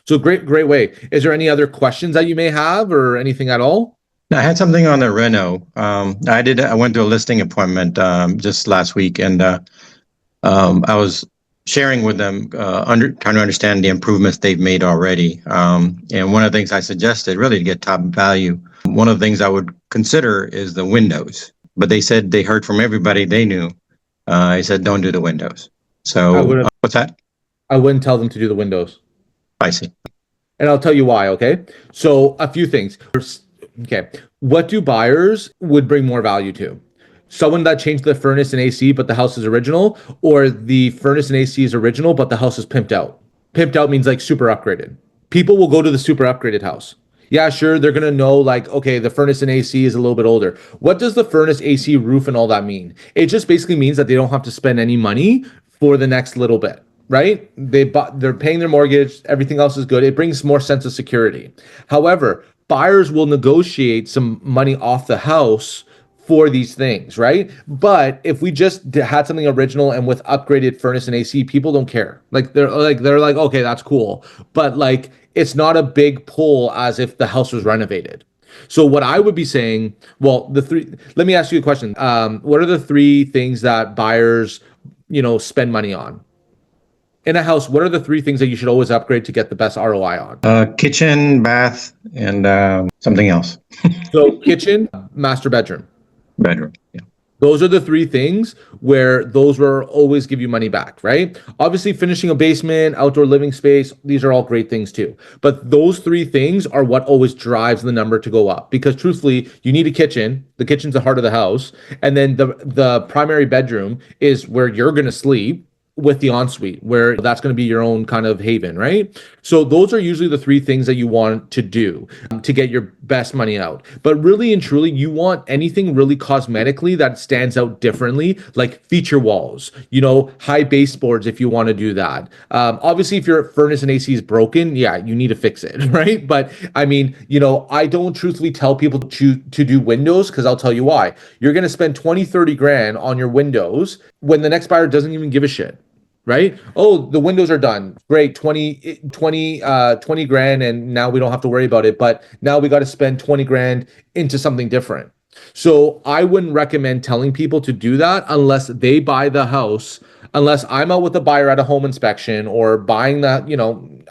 So great way. Is there any other questions that you may have or anything at all? I had something on the reno. I went to a listing appointment just last week, and I was sharing with them, trying to understand the improvements they've made already. And one of the things I suggested, really to get top value, one of the things I would consider is the windows. But they said they heard from everybody they knew. I said, don't do the windows. So what's that? I wouldn't tell them to do the windows. I see. And I'll tell you why, okay? So a few things. Okay, what do buyers would bring more value to? Someone that changed the furnace and AC, but the house is original, or the furnace and AC is original, but the house is pimped out? Pimped out means like super upgraded. People will go to the super upgraded house. Yeah, sure, they're going to know, like, okay, the furnace and AC is a little bit older. What does the furnace, AC, roof, and all that mean? It just basically means that they don't have to spend any money for the next little bit. Right? They're paying their mortgage. Everything else is good. It brings more sense of security. However, buyers will negotiate some money off the house for these things, right? But if we just had something original and with upgraded furnace and AC, people don't care. They're like, okay, that's cool. But like, it's not a big pull as if the house was renovated. So what I would be saying, well, let me ask you a question. What are the 3 things that buyers, spend money on? In a house, what are the 3 things that you should always upgrade to get the best ROI on? Kitchen, bath, and something else. So kitchen, master bedroom. Bedroom. Yeah. Those are the 3 things where those will always give you money back, right? Obviously, finishing a basement, outdoor living space, these are all great things too. But those 3 things are what always drives the number to go up. Because truthfully, you need a kitchen. The kitchen's the heart of the house. And then the primary bedroom is where you're going to sleep, with the ensuite, where that's going to be your own kind of haven, right? So those are usually the 3 things that you want to do to get your best money out. But really and truly, you want anything really cosmetically that stands out differently, like feature walls, high baseboards if you want to do that. Obviously, if your furnace and AC is broken, yeah, you need to fix it, right? But I mean, I don't truthfully tell people to do windows, because I'll tell you why. You're going to spend 20, 30 grand on your windows when the next buyer doesn't even give a shit. Right? Oh, the windows are done. Great. 20 grand. And now we don't have to worry about it. But now we got to spend 20 grand into something different. So I wouldn't recommend telling people to do that unless they buy the house, unless I'm out with a buyer at a home inspection or buying that,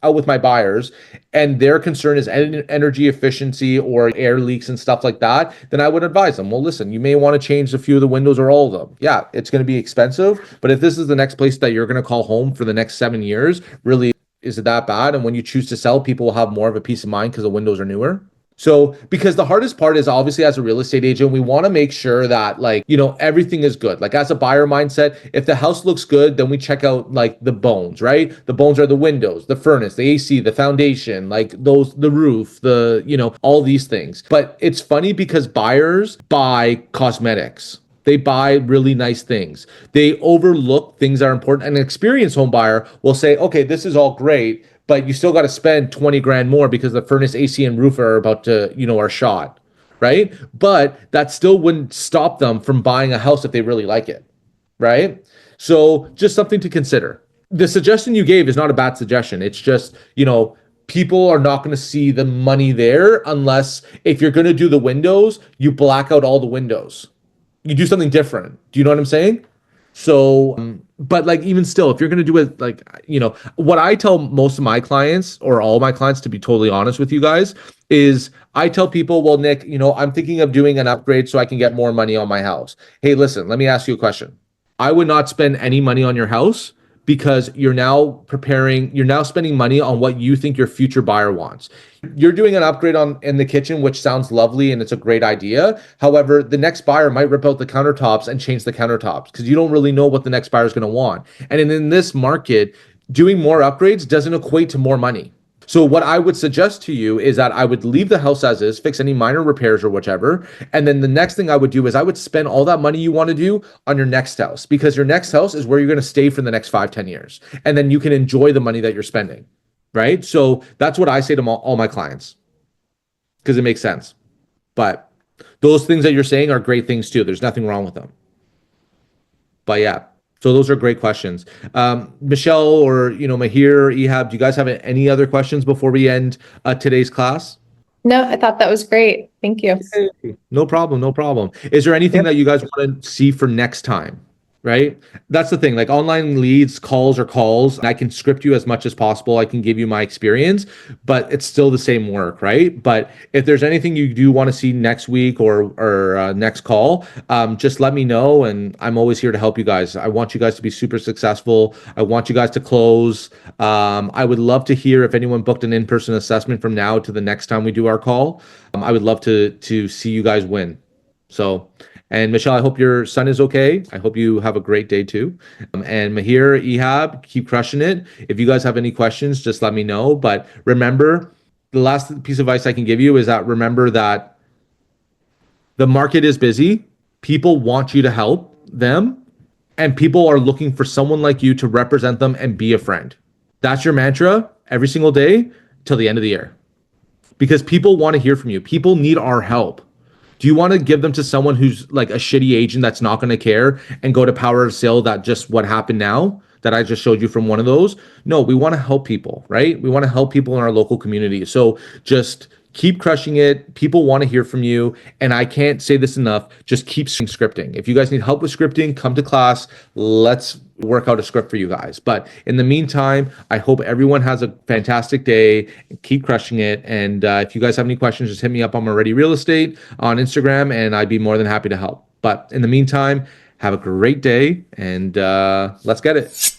out with my buyers and their concern is energy efficiency or air leaks and stuff like that, then I would advise them, well, listen, you may want to change a few of the windows or all of them. Yeah, it's going to be expensive, but if this is the next place that you're going to call home for the next 7 years, really, is it that bad? And when you choose to sell, people will have more of a peace of mind because the windows are newer. So, because the hardest part is obviously as a real estate agent, we want to make sure that everything is good. Like as a buyer mindset, if the house looks good, then we check out like the bones, right? The bones are the windows, the furnace, the AC, the foundation, the roof, all these things. But it's funny because buyers buy cosmetics. They buy really nice things. They overlook things that are important. And an experienced home buyer will say, okay, this is all great, but you still got to spend 20 grand more because the furnace, AC, and roof are about to, are shot, right? But that still wouldn't stop them from buying a house if they really like it, right? So just something to consider. The suggestion you gave is not a bad suggestion. It's just, people are not going to see the money there unless if you're going to do the windows, you black out all the windows. You do something different. Do you know what I'm saying? So, but even still, if you're going to do it, what I tell most of my clients or all my clients, to be totally honest with you guys, is I tell people, well, Nick, I'm thinking of doing an upgrade so I can get more money on my house. Hey, listen, let me ask you a question. I would not spend any money on your house because you're now spending money on what you think your future buyer wants. You're doing an upgrade in the kitchen, which sounds lovely and it's a great idea. However, the next buyer might rip out the countertops and change the countertops because you don't really know what the next buyer is going to want. And in this market, doing more upgrades doesn't equate to more money. So what I would suggest to you is that I would leave the house as is, fix any minor repairs or whichever. And then the next thing I would do is I would spend all that money you want to do on your next house, because your next house is where you're going to stay for the next 5-10 years. And then you can enjoy the money that you're spending, right? So that's what I say to all my clients because it makes sense. But those things that you're saying are great things too. There's nothing wrong with them. But yeah. So those are great questions. Michelle or, Mahir, Ehab, do you guys have any other questions before we end today's class? No, I thought that was great. Thank you. No problem. Is there anything that you guys want to see for next time? Right? That's the thing, online leads, calls, and I can script you as much as possible. I can give you my experience, but it's still the same work, right? But if there's anything you do want to see next week or next call, just let me know. And I'm always here to help you guys. I want you guys to be super successful. I want you guys to close. I would love to hear if anyone booked an in-person assessment from now to the next time we do our call. I would love to see you guys win. So, and Michelle, I hope your son is okay. I hope you have a great day too. And Mahir, Ehab, keep crushing it. If you guys have any questions, just let me know. But remember, the last piece of advice I can give you is that remember that the market is busy. People want you to help them. And people are looking for someone like you to represent them and be a friend. That's your mantra every single day till the end of the year. Because people want to hear from you. People need our help. Do you want to give them to someone who's like a shitty agent that's not going to care and go to power of sale that just what happened now that I just showed you from one of those? No, we want to help people, right? We want to help people in our local community. So just keep crushing it. People want to hear from you. And I can't say this enough. Just keep scripting. If you guys need help with scripting, come to class. Let's work out a script for you guys. But in the meantime, I hope everyone has a fantastic day. Keep crushing it. And if you guys have any questions, just hit me up on Ready Real Estate on Instagram, and I'd be more than happy to help. But in the meantime, have a great day, and let's get it.